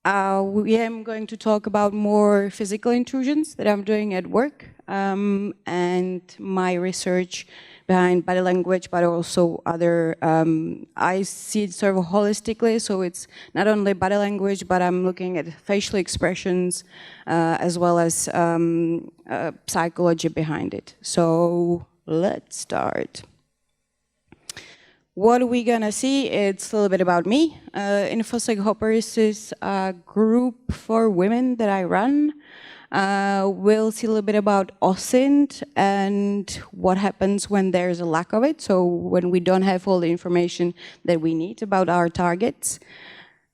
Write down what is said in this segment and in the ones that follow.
We am going to talk about more physical intrusions that I'm doing at work and my research behind body language, but also other, I see it sort of holistically, so it's not only body language, but I'm looking at facial expressions as well as psychology behind it. So let's start. What are we gonna see? It's a little bit about me. InfoSec Hoppers is a group for women that I run. We'll see a little bit about OSINT and what happens when there's a lack of it, so when we don't have all the information that we need about our targets.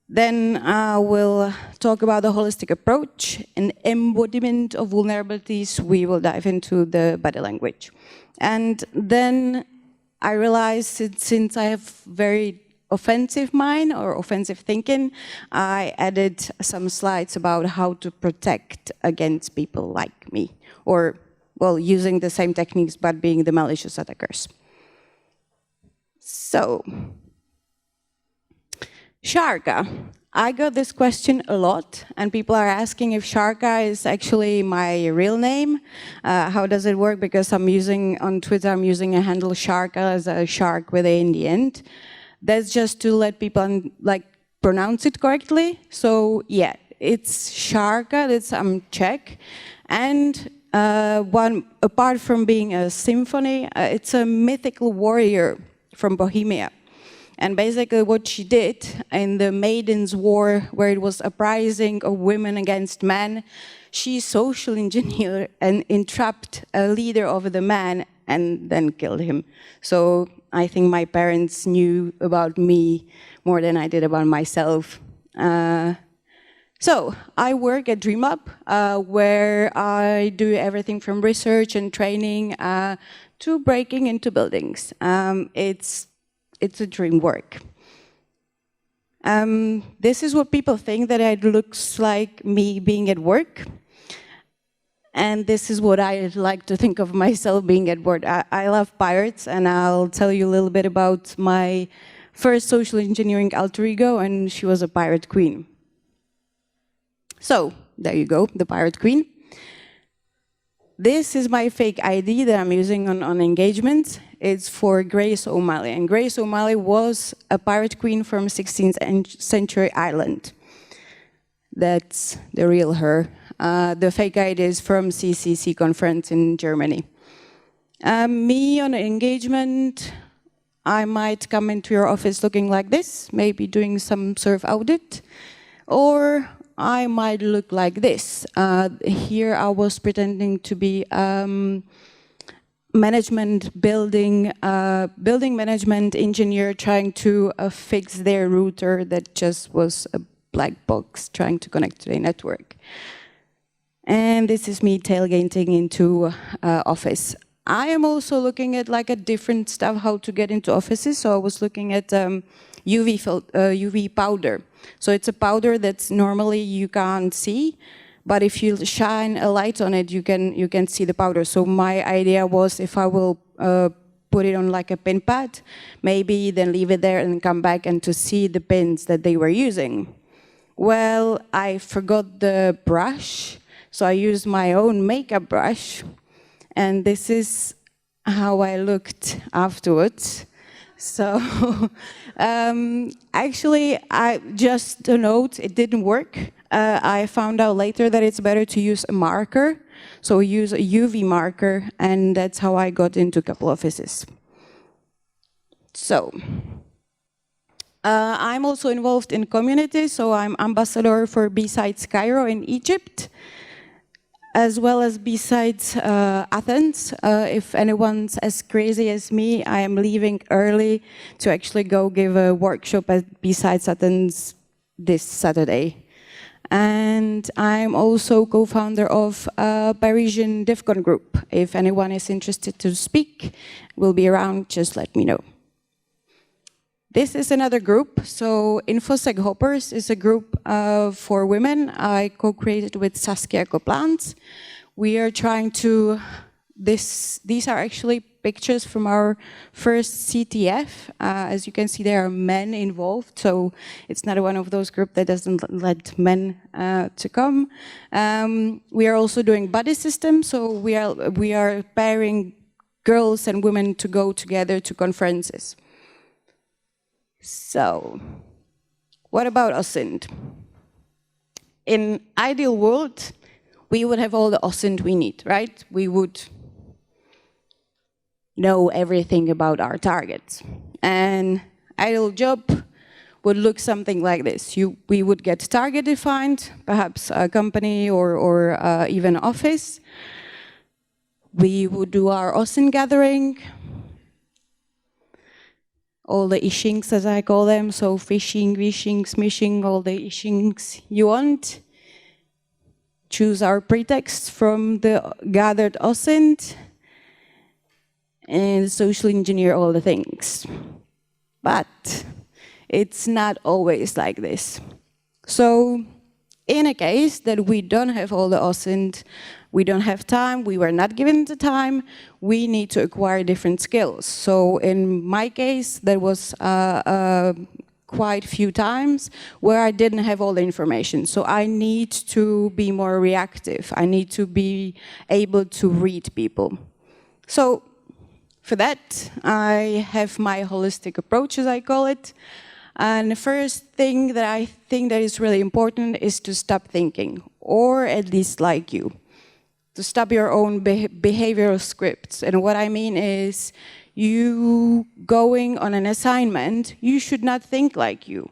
Then we'll talk about the holistic approach and embodiment of vulnerabilities. We will dive into the body language. And then I realized since I have very offensive mind or offensive thinking, I added some slides about how to protect against people like me, or, well, using the same techniques but being the malicious attackers. So, Sarka. I got this question a lot, and people are asking if Sarka is actually my real name. How does it work? Because I'm using, on Twitter, I'm using a handle Sarka as a shark with A in the end. That's just to let people pronounce it correctly. So yeah, it's Sarka, that's Czech. And apart from being a symphony, it's a mythical warrior from Bohemia. And basically what she did in the Maiden's War, where it was uprising of women against men, she social engineered and entrapped a leader of the men and then killed him. So I think my parents knew about me more than I did about myself. So I work at DreamLab, where I do everything from research and training to breaking into buildings. It's a dream work. This is what people think that it looks like me being at work. And this is what I like to think of myself being at work. I love pirates, and I'll tell you a little bit about my first social engineering alter ego, and she was a pirate queen. So, there you go, the pirate queen. This is my fake ID that I'm using on engagements. It's for Grace O'Malley. And Grace O'Malley was a pirate queen from 16th century Ireland. That's the real her. The fake ID is from CCC conference in Germany. Me on an engagement, I might come into your office looking like this, maybe doing some sort of audit, or I might look like this. Here I was pretending to be building management engineer trying to fix their router that just was a black box trying to connect to the network. And this is me tailgating into office. I am also looking at a different stuff, how to get into offices. So I was looking at UV powder. So it's a powder that's normally you can't see, but if you shine a light on it, you can see the powder. So my idea was if I will put it on a pin pad, maybe then leave it there and come back and to see the pins that they were using. Well, I forgot the brush, so I used my own makeup brush, and this is how I looked afterwards. So actually, just a note, it didn't work. I found out later that it's better to use a marker. So use a UV marker, and that's how I got into a couple offices. So I'm also involved in community, so I'm ambassador for B-Sides Cairo in Egypt, as well as B-Sides Athens. If anyone's as crazy as me, I am leaving early to actually go give a workshop at B-Sides Athens this Saturday. And I'm also co-founder of a Parisian DevCon group. If anyone is interested to speak, we'll be around, just let me know. This is another group. So InfoSec Hoppers is a group for women I co-created with Saskia Coplans. We are trying to these are actually pictures from our first CTF. As you can see, there are men involved, so it's not one of those groups that doesn't let men to come. We are also doing buddy systems, so we are pairing girls and women to go together to conferences. So, what about OSINT? In ideal world, we would have all the OSINT we need, right? We would know everything about our targets. And ideal job would look something like this. We would get target defined, perhaps a company or even office. We would do our OSINT gathering, all the ishings as I call them, so phishing, vishing, smishing, all the ishings you want. Choose our pretext from the gathered OSINT, and socially engineer all the things. But it's not always like this. So in a case that we don't have all the OSINT, we don't have time, we were not given the time, we need to acquire different skills. So in my case, there was quite a few times where I didn't have all the information. So I need to be more reactive. I need to be able to read people. So for that, I have my holistic approach, as I call it. And the first thing that I think that is really important is to stop thinking, or at least like you. To stop your own behavioral scripts. And what I mean is, you going on an assignment, you should not think like you.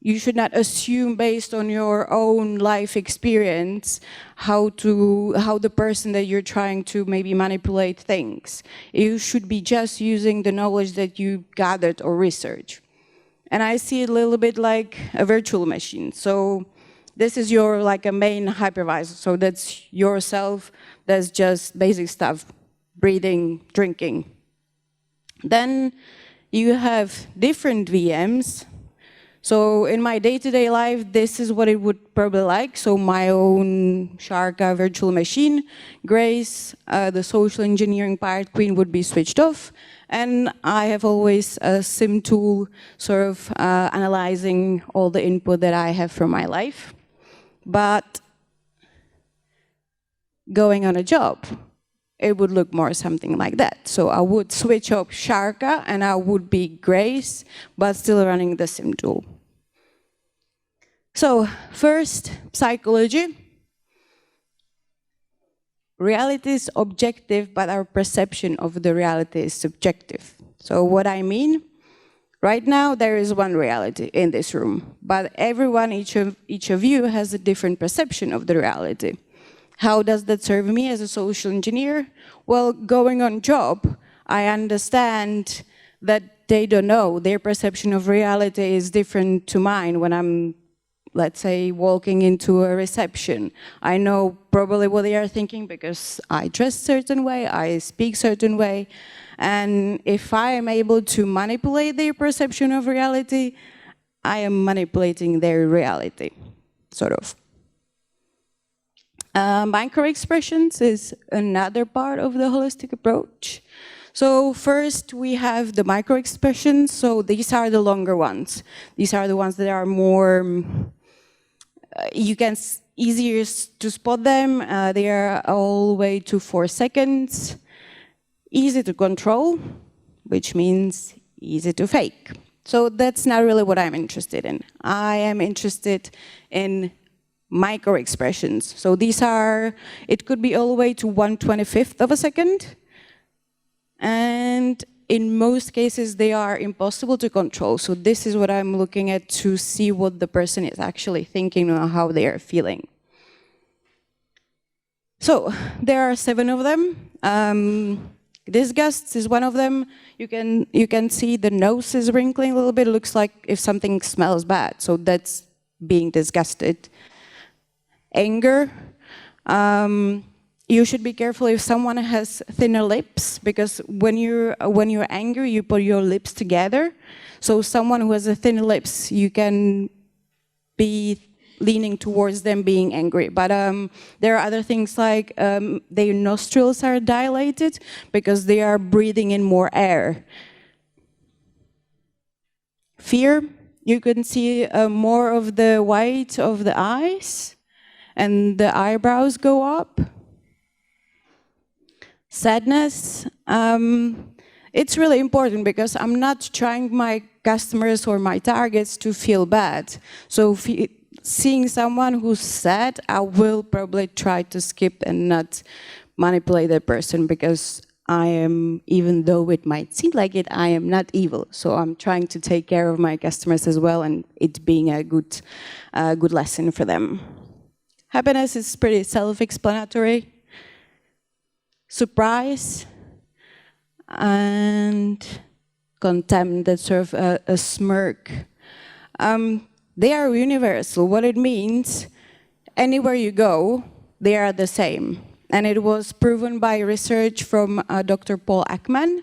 You should not assume based on your own life experience how the person that you're trying to maybe manipulate thinks. You should be just using the knowledge that you gathered or research. And I see it a little bit like a virtual machine. So this is your like a main hypervisor. So that's yourself, that's just basic stuff, breathing, drinking. Then you have different VMs. So in my day-to-day life, this is what it would probably like. So my own Sarka virtual machine, Grace, the social engineering part, Queen would be switched off. And I have always a sim tool sort of analyzing all the input that I have from my life. But going on a job, it would look more something like that. So I would switch off Sarka and I would be Grace, but still running the sim tool. So first, psychology. Reality is objective, but our perception of the reality is subjective. So what I mean, right now there is one reality in this room, but everyone, each of you has a different perception of the reality. How does that serve me as a social engineer? Well, going on job, I understand that they don't know. Their perception of reality is different to mine when I'm, let's say, walking into a reception. I know probably what they are thinking because I dress a certain way, I speak a certain way. And if I am able to manipulate their perception of reality, I am manipulating their reality, sort of. Micro-expressions is another part of the holistic approach. So first we have the micro-expressions. So these are the longer ones. These are the ones that are more, you can easier to spot them. They are all the way to 4 seconds. Easy to control, which means easy to fake. So that's not really what I'm interested in. I am interested in micro-expressions. So these are, it could be all the way to 1/25th of a second. And in most cases, they are impossible to control. So this is what I'm looking at to see what the person is actually thinking or how they are feeling. So there are 7 of them. Disgust is one of them. You can see the nose is wrinkling a little bit. It looks like if something smells bad. So that's being disgusted. Anger. You should be careful if someone has thinner lips, because when you're angry, you put your lips together. So someone who has a thinner lips, you can be leaning towards them being angry. But there are other things like their nostrils are dilated because they are breathing in more air. Fear, you can see more of the white of the eyes and the eyebrows go up. Sadness, it's really important because I'm not trying my customers or my targets to feel bad. So seeing someone who's sad, I will probably try to skip and not manipulate that person because I am, even though it might seem like it, I am not evil. So I'm trying to take care of my customers as well, and it being a good lesson for them. Happiness is pretty self-explanatory. Surprise and contempt, that's sort of a smirk. They are universal. What it means, anywhere you go, they are the same. And it was proven by research from Dr. Paul Ekman.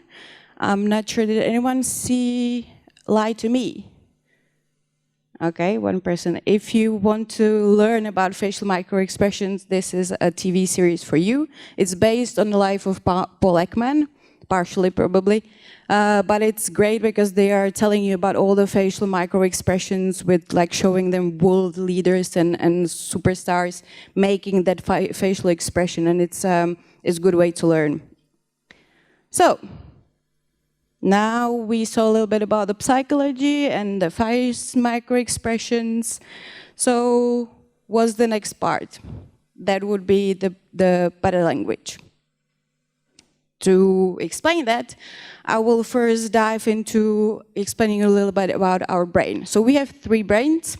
I'm not sure, did anyone see Lie to Me? Okay, one person. If you want to learn about facial microexpressions, this is a TV series for you. It's based on the life of Paul Ekman, partially probably. But it's great because they are telling you about all the facial microexpressions with like showing them world leaders and superstars making that facial expression, and it's a good way to learn. So, now we saw a little bit about the psychology and the face microexpressions. So, what's the next part? That would be the body language. To explain that, I will first dive into explaining a little bit about our brain. So we have 3 brains.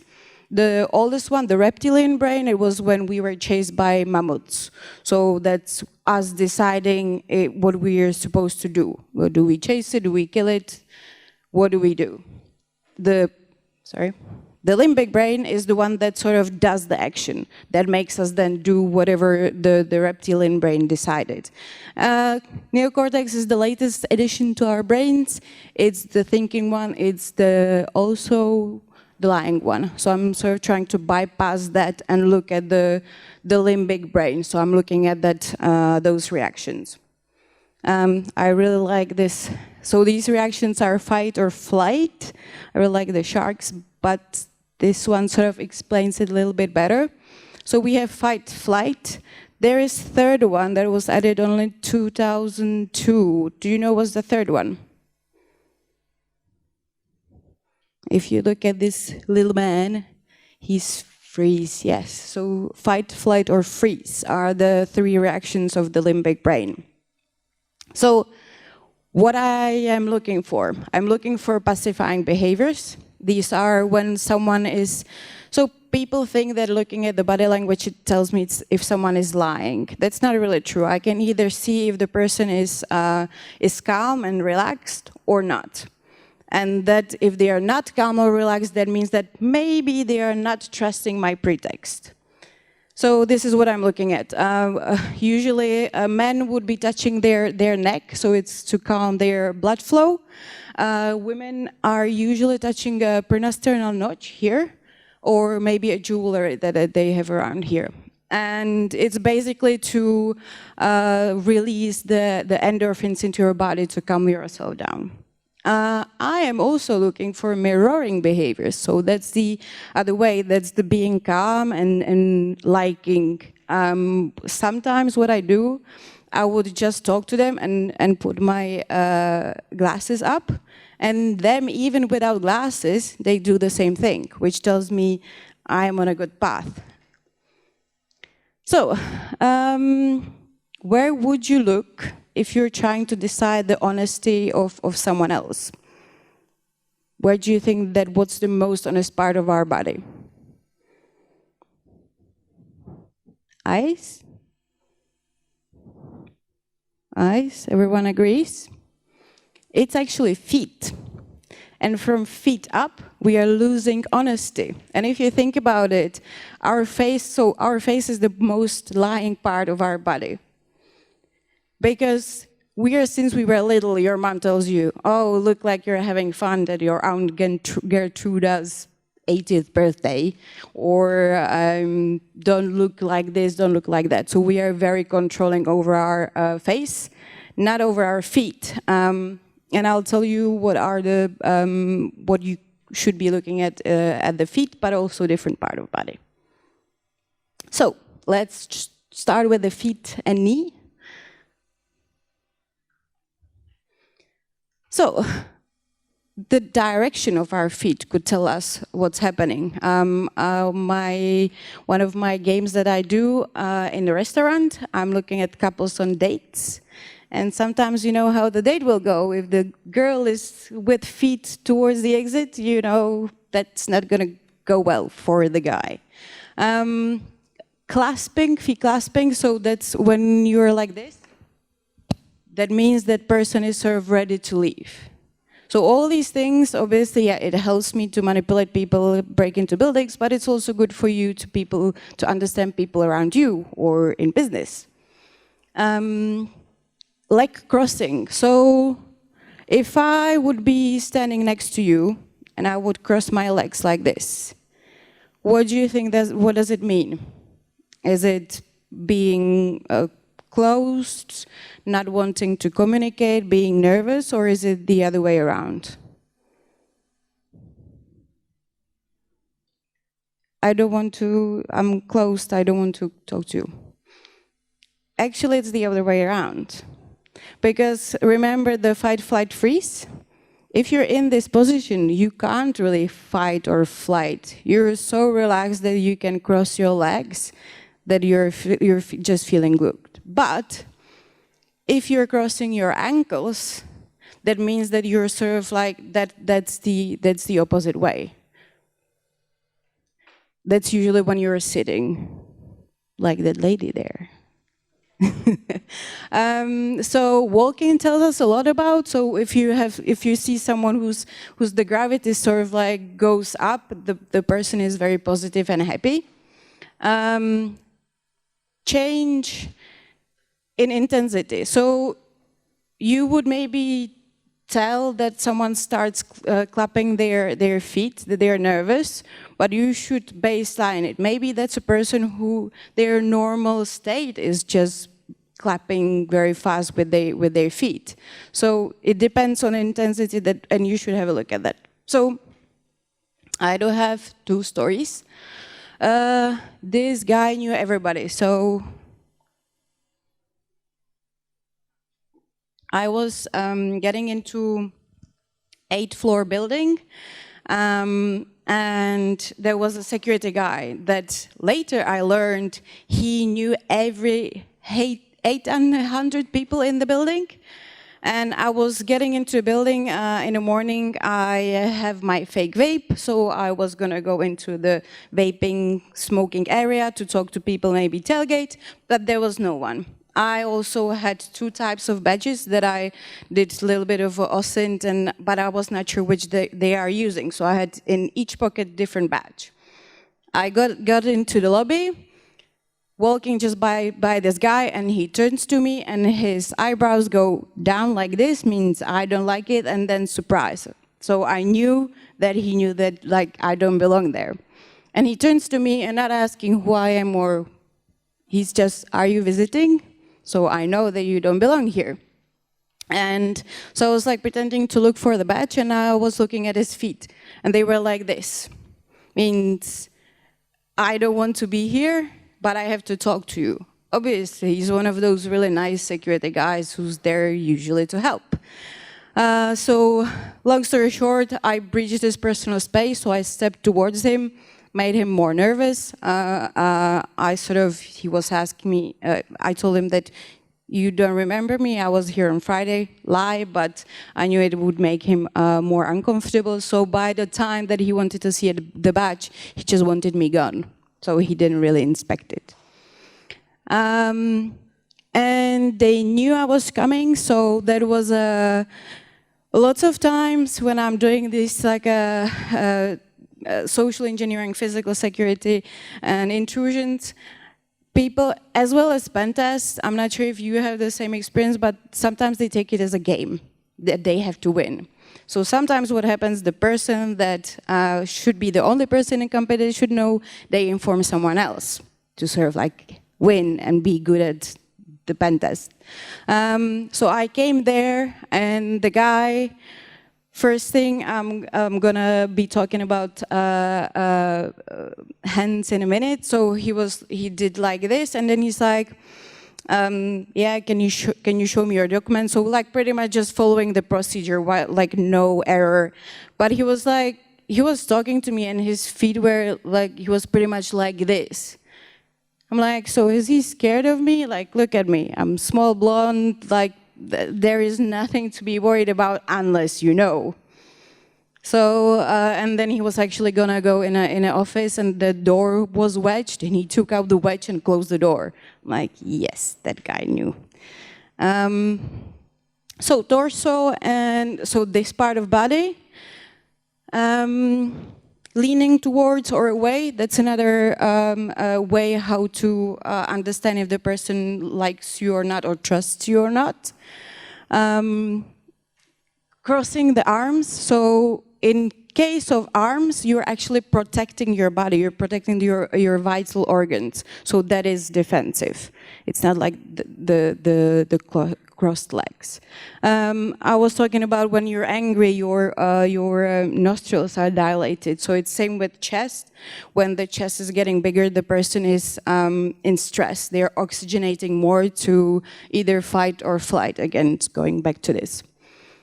The oldest one, the reptilian brain, it was when we were chased by mammoths. So that's us deciding what we are supposed to do. Well, do we chase it? Do we kill it? What do we do? The limbic brain is the one that sort of does the action, that makes us then do whatever the reptilian brain decided. Neocortex is the latest addition to our brains. It's the thinking one, it's also the lying one. So I'm sort of trying to bypass that and look at the limbic brain. So I'm looking at those reactions. I really like this. So these reactions are fight or flight. I really like the sharks, but this one sort of explains it a little bit better. So we have fight, flight. There is third one that was added only 2002. Do you know what's the third one? If you look at this little man, he's freeze, yes. So fight, flight, or freeze are the 3 reactions of the limbic brain. So what I am looking for, I'm looking for pacifying behaviors. These are when someone is, so people think that looking at the body language, it tells me if someone is lying. That's not really true. I can either see if the person is calm and relaxed or not. And that if they are not calm or relaxed, that means that maybe they are not trusting my pretext. So this is what I'm looking at. Usually men would be touching their neck, so it's to calm their blood flow. Women are usually touching a prenasternal notch here, or maybe a jewelry that they have around here. And it's basically to release the endorphins into your body to calm yourself down. I am also looking for mirroring behaviors. So that's the other way, that's the being calm and liking. Sometimes what I do, I would just talk to them and put my glasses up. And them, even without glasses, they do the same thing, which tells me I'm on a good path. So, where would you look if you're trying to decide the honesty of someone else? Where do you think that what's the most honest part of our body? Eyes? Eyes, everyone agrees? It's actually feet. And from feet up, we are losing honesty. And if you think about it, our face is the most lying part of our body. Because since we were little, your mom tells you, oh, look like you're having fun, that your Aunt Gertrude does 80th birthday, or don't look like this, don't look like that. So we are very controlling over our face, not over our feet. And I'll tell you what are the what you should be looking at the feet, but also different part of body. So let's start with the feet and knee. So the direction of our feet could tell us what's happening. One of my games that I do in the restaurant, I'm looking at couples on dates. And sometimes you know how the date will go. If the girl is with feet towards the exit, you know that's not going to go well for the guy. Clasping, feet clasping, so that's when you're like this. That means that person is sort of ready to leave. So all these things, obviously, yeah, it helps me to manipulate people, break into buildings, but it's also good for you to understand people around you or in business. Leg crossing. So if I would be standing next to you and I would cross my legs like this, what do you think what does it mean? Is it being closed, not wanting to communicate, being nervous, or is it the other way around? I'm closed, I don't want to talk to you. Actually, it's the other way around. Because remember the fight, flight, freeze? If you're in this position, you can't really fight or flight. You're so relaxed that you can cross your legs, that you're just feeling good. But if you're crossing your ankles, that means that you're sort of like, that's the opposite way. That's usually when you're sitting, like that lady there. So walking tells us a lot about. So if you see someone whose the gravity sort of like goes up, the person is very positive and happy. Change in intensity. So you would maybe tell that someone starts clapping their feet, that they're nervous, but you should baseline it. Maybe that's a person who their normal state is just clapping very fast with their feet. So it depends on intensity, and you should have a look at that. So I do have 2 stories. This guy knew everybody. So I was getting into 8th floor building, and there was a security guy that later I learned he knew every 800 people in the building. And I was getting into a building in the morning. I have my fake vape, so I was gonna go into the vaping, smoking area to talk to people, maybe tailgate, but there was no one. I also had 2 types of badges that I did a little bit of OSINT, but I was not sure which they are using, so I had in each pocket different badge. I got into the lobby, walking just by this guy, and he turns to me and his eyebrows go down like this, means I don't like it, and then surprise. So I knew that he knew that like I don't belong there. And he turns to me and not asking who I am, or he's just, are you visiting? So I know that you don't belong here. And so I was like pretending to look for the badge, and I was looking at his feet, and they were like this. Means I don't want to be here, but I have to talk to you. Obviously, he's one of those really nice security guys who's there usually to help. So, long story short, I breached his personal space, so I stepped towards him, made him more nervous. He was asking me, I told him that you don't remember me, I was here on Friday, lie, but I knew it would make him more uncomfortable. So by the time that he wanted to see the badge, he just wanted me gone. So he didn't really inspect it. And they knew I was coming, so there was lots of times when I'm doing this like social engineering, physical security, and intrusions, people, as well as pen tests, I'm not sure if you have the same experience, but sometimes they take it as a game that they have to win. So sometimes what happens, the person that should be the only person in company that should know, they inform someone else to sort of like win and be good at the pen test. So I came there, and the guy, first thing, I'm gonna be talking about hands in a minute. So he did like this, and then he's like, yeah, can you show me your document? So like pretty much just following the procedure, like no error. But he was talking to me, and his feet were like, he was pretty much like this. I'm like, so is he scared of me? Like, look at me, I'm small, blonde, like there is nothing to be worried about unless you know. So, and then he was actually gonna go in an office, and the door was wedged, and he took out the wedge and closed the door. I'm like, yes, that guy knew. So torso, and so this part of body, leaning towards or away, that's another way how to understand if the person likes you or not, or trusts you or not. Crossing the arms, so in case of arms, you're actually protecting your body, you're protecting your vital organs, so that is defensive. It's not like the crossed legs. I was talking about when you're angry, your nostrils are dilated, so it's same with chest. When the chest is getting bigger, the person is in stress. They're oxygenating more to either fight or flight. Again, it's going back to this.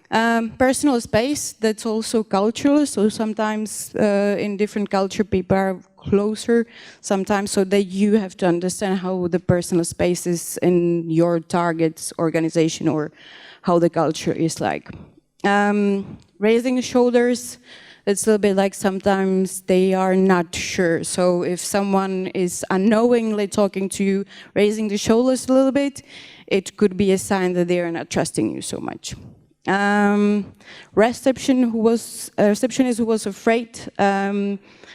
Personal space, that's also cultural, so sometimes in different culture people are closer sometimes, so that you have to understand how the personal space is in your target's organization or how the culture is like. Raising shoulders, it's a little bit like sometimes they are not sure, so if someone is unknowingly talking to you, raising the shoulders a little bit, it could be a sign that they are not trusting you so much. Receptionist who was afraid.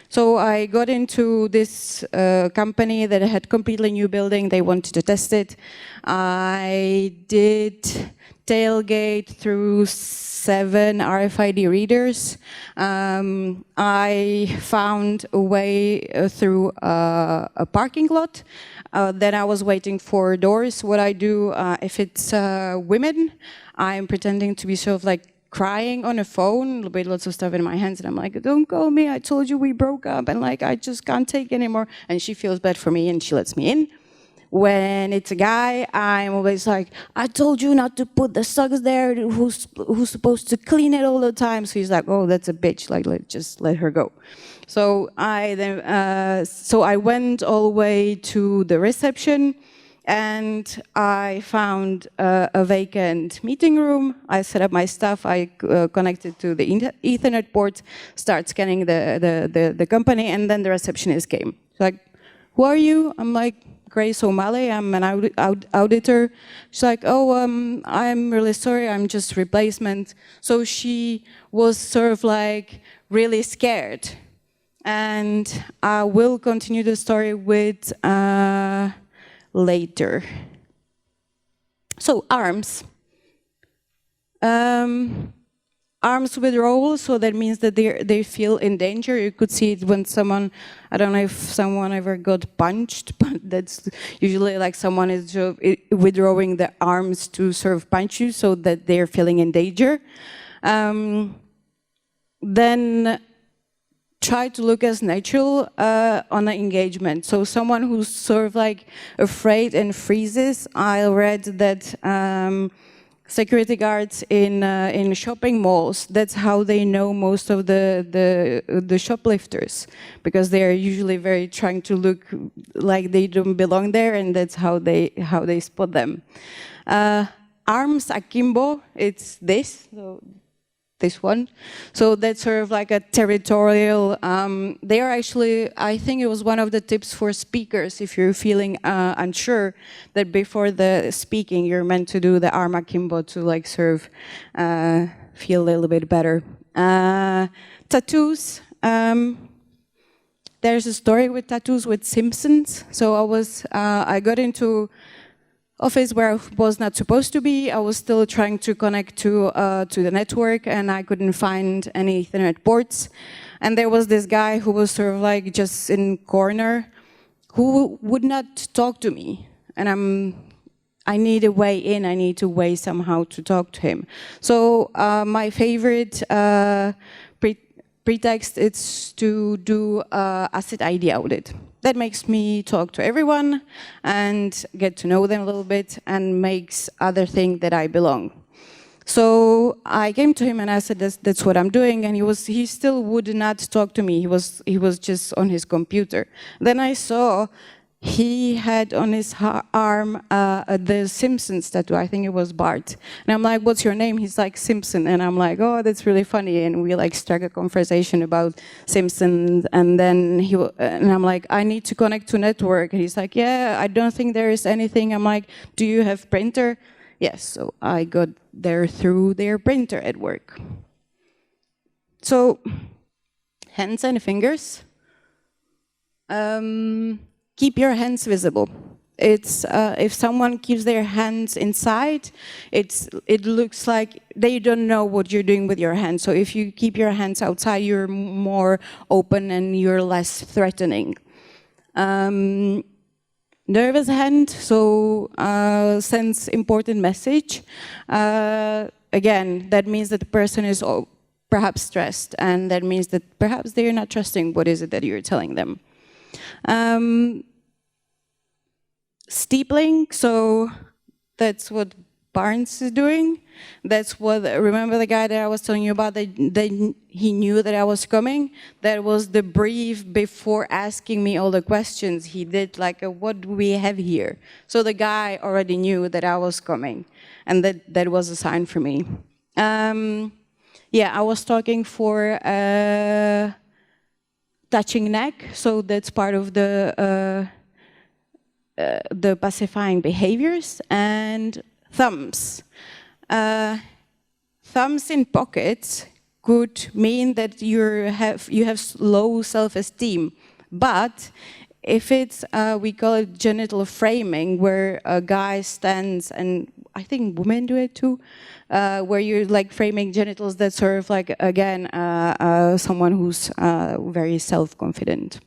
So I got into this company that had completely new building. They wanted to test it. I did tailgate through 7 RFID readers. I found a way through a parking lot. Then I was waiting for doors. What I do, if it's women, I'm pretending to be sort of like crying on a phone with lots of stuff in my hands, and I'm like, don't call me, I told you we broke up, and like, I just can't take anymore. And she feels bad for me, and she lets me in. When it's a guy, I'm always like, I told you not to put the socks there, who's supposed to clean it all the time? So he's like, oh, that's a bitch, like, just let her go. So I went all the way to the reception, and I found a vacant meeting room. I set up my stuff. I connected to the Ethernet port, start scanning the company, and then the receptionist came. She's like, who are you? I'm like, Grace O'Malley, I'm an auditor. She's like, oh, I'm really sorry, I'm just replacement. So she was sort of like really scared. And I will continue the story with later. So arms. Arms withdrawal, so that means that they feel in danger. You could see it when someone, I don't know if someone ever got punched, but that's usually like someone is withdrawing the arms to sort of punch you, so that they're feeling in danger. Then try to look as natural on an engagement. So someone who's sort of like afraid and freezes. I read that security guards in shopping malls, that's how they know most of the shoplifters, because they're usually very trying to look like they don't belong there, and that's how they spot them. Arms akimbo, it's this. So this one. So that's sort of like a territorial, they are actually, I think it was one of the tips for speakers, if you're feeling unsure, that before the speaking, you're meant to do the arm akimbo to like sort of feel a little bit better. Tattoos. There's a story with tattoos with Simpsons. So I got into office where I was not supposed to be. I was still trying to connect to the network, and I couldn't find any Ethernet ports. And there was this guy who was sort of like just in corner, who would not talk to me. And I need a way in. I need a way somehow to talk to him. So my favorite pretext is to do asset ID audit. That makes me talk to everyone and get to know them a little bit and makes others think that I belong. So I came to him and I said, that's what I'm doing, and he still would not talk to me. He was just on his computer. Then I saw he had on his arm the Simpsons tattoo. I think it was Bart. And I'm like, what's your name? He's like, Simpson. And I'm like, oh, that's really funny. And we like struck a conversation about Simpsons. And then and I'm like, I need to connect to network. And he's like, yeah, I don't think there is anything. I'm like, do you have printer? Yes. So I got there through their printer at work. So hands and fingers. Keep your hands visible. It's if someone keeps their hands inside, it looks like they don't know what you're doing with your hands. So if you keep your hands outside, you're more open and you're less threatening. Nervous hand, so sends important message. Again, that means that the person is perhaps stressed, and that means that perhaps they're not trusting what is it that you're telling them. Steepling, so that's what Barnes is doing. That's what, remember the guy that I was telling you about, that he knew that I was coming? That was the brief before asking me all the questions. He did like, what do we have here? So the guy already knew that I was coming, and that was a sign for me. Yeah, I was talking for touching neck, so that's part of the pacifying behaviors. And thumbs. Thumbs in pockets could mean that you have low self-esteem, but if it's, we call it genital framing, where a guy stands, and I think women do it too, where you're like framing genitals, that's sort of like, again, someone who's very self-confident.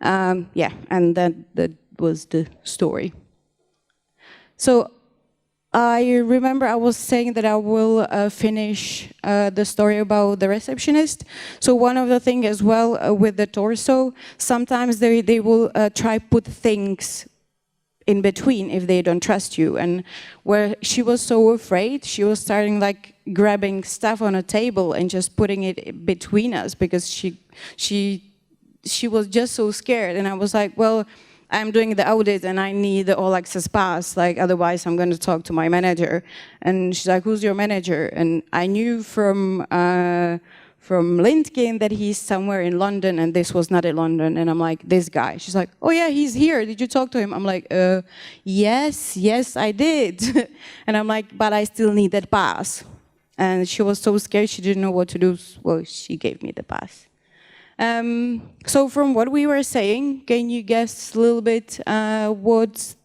Yeah, and that was the story. So I remember I was saying that I will finish the story about the receptionist. So one of the things as well with the torso, sometimes they will try put things in between if they don't trust you. And where she was so afraid, she was starting like grabbing stuff on a table and just putting it between us because she was just so scared. And I was like, well, I'm doing the audit and I need the all access pass, like otherwise I'm going to talk to my manager. And she's like, who's your manager? And I knew from LinkedIn that he's somewhere in London, and this was not in London. And I'm like, this guy. She's like, oh yeah, he's here. Did you talk to him? I'm like, yes, I did. And I'm like, but I still need that pass. And she was so scared, she didn't know what to do. Well, she gave me the pass. So from what we were saying, can you guess a little bit what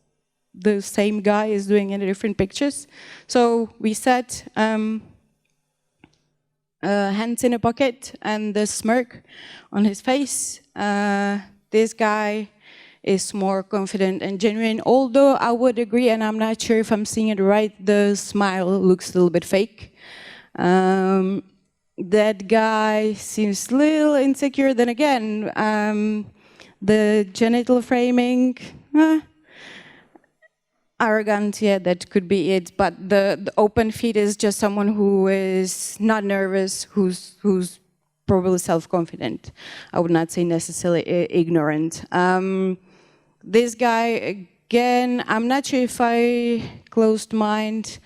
the same guy is doing in the different pictures? So we said hands in a pocket and the smirk on his face. This guy is more confident and genuine, although I would agree, and I'm not sure if I'm seeing it right, the smile looks a little bit fake. That guy seems a little insecure. Then again, the genital framing, arrogant, yeah, that could be it. But the open feet is just someone who is not nervous, who's probably self-confident. I would not say necessarily ignorant. This guy, again, I'm not sure if I closed mind.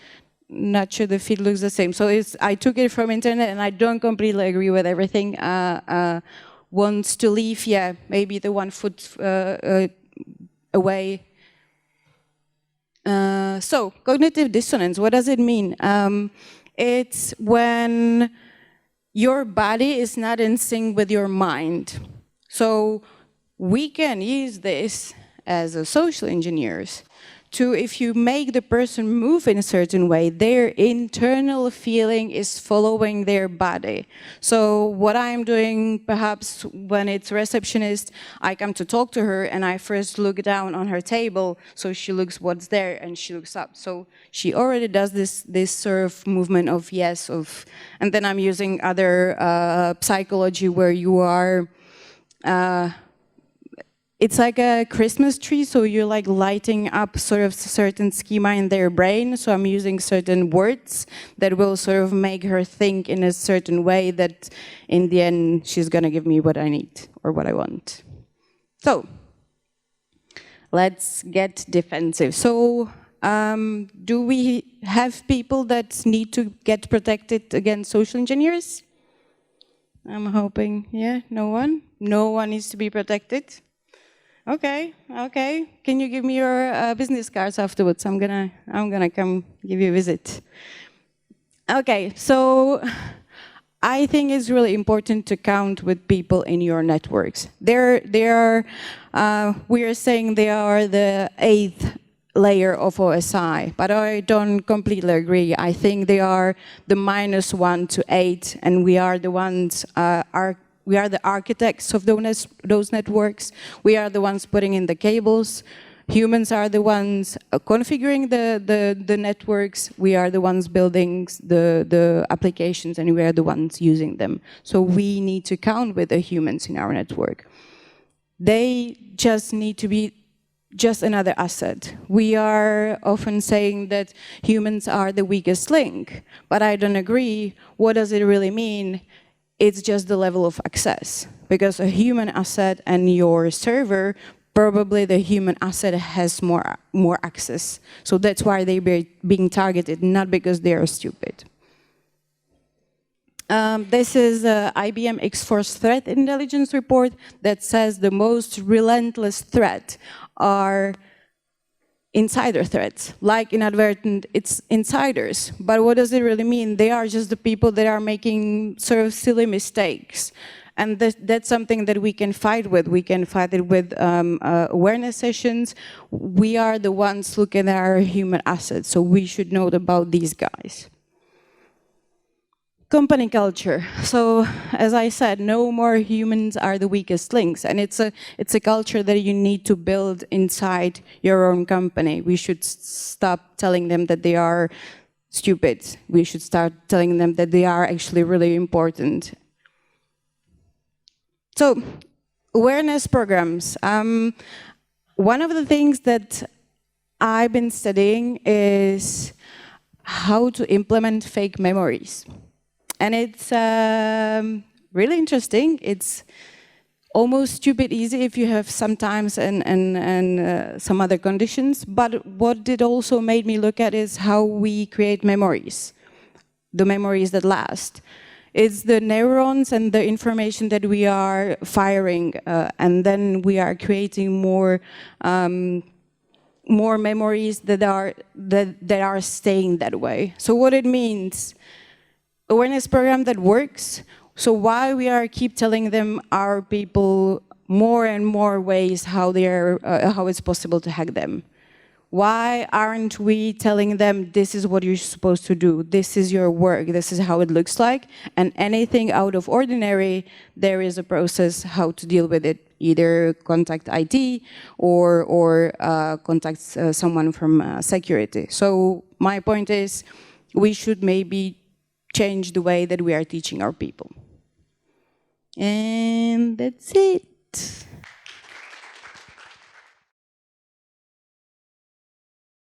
Not sure the feed looks the same. So I took it from internet and I don't completely agree with everything. Wants to leave, yeah, maybe the 1 foot away. So cognitive dissonance, what does it mean? It's when your body is not in sync with your mind. So we can use this as a social engineers to if you make the person move in a certain way, their internal feeling is following their body. So what I'm doing, perhaps when it's receptionist, I come to talk to her and I first look down on her table, so she looks what's there and she looks up. So she already does this sort of movement of yes, and then I'm using other psychology where you are, it's like a Christmas tree, so you're like lighting up sort of certain schema in their brain. So I'm using certain words that will sort of make her think in a certain way that in the end she's gonna give me what I need or what I want. So let's get defensive. So do we have people that need to get protected against social engineers? I'm hoping, yeah, no one? No one needs to be protected? Okay, okay. Can you give me your business cards afterwards? I'm gonna come give you a visit. Okay, so I think it's really important to count with people in your networks. We are saying they are the 8th layer of OSI, but I don't completely agree. I think they are the -1 to 8, and we are the ones we are the architects of those networks. We are the ones putting in the cables. Humans are the ones configuring the networks. We are the ones building the applications, and we are the ones using them. So we need to count with the humans in our network. They just need to be just another asset. We are often saying that humans are the weakest link, but I don't agree. What does it really mean? It's just the level of access, because a human asset and your server, probably the human asset has more access. So that's why they're being targeted, not because they are stupid. This is IBM X-Force Threat Intelligence report that says the most relentless threat are insider threats, like inadvertent, it's insiders. But what does it really mean? They are just the people that are making sort of silly mistakes. And that's something that we can fight with. We can fight it with awareness sessions. We are the ones looking at our human assets, so we should know about these guys. Company culture. So, as I said, no more humans are the weakest links, and it's a culture that you need to build inside your own company. We should stop telling them that they are stupid. We should start telling them that they are actually really important. So, awareness programs. One of the things that I've been studying is how to implement fake memories. And it's really interesting. It's almost stupid easy if you have some times and some other conditions. But what it also made me look at is how we create memories, the memories that last. It's the neurons and the information that we are firing, and then we are creating more memories that are staying that way. So what it means. Awareness program that works. So why we are keep telling them our people more and more ways how it's possible to hack them? Why aren't we telling them this is what you're supposed to do? This is your work. This is how it looks like. And anything out of ordinary, there is a process how to deal with it. Either contact IT or contact someone from security. So my point is, we should maybe change the way that we are teaching our people. And that's it.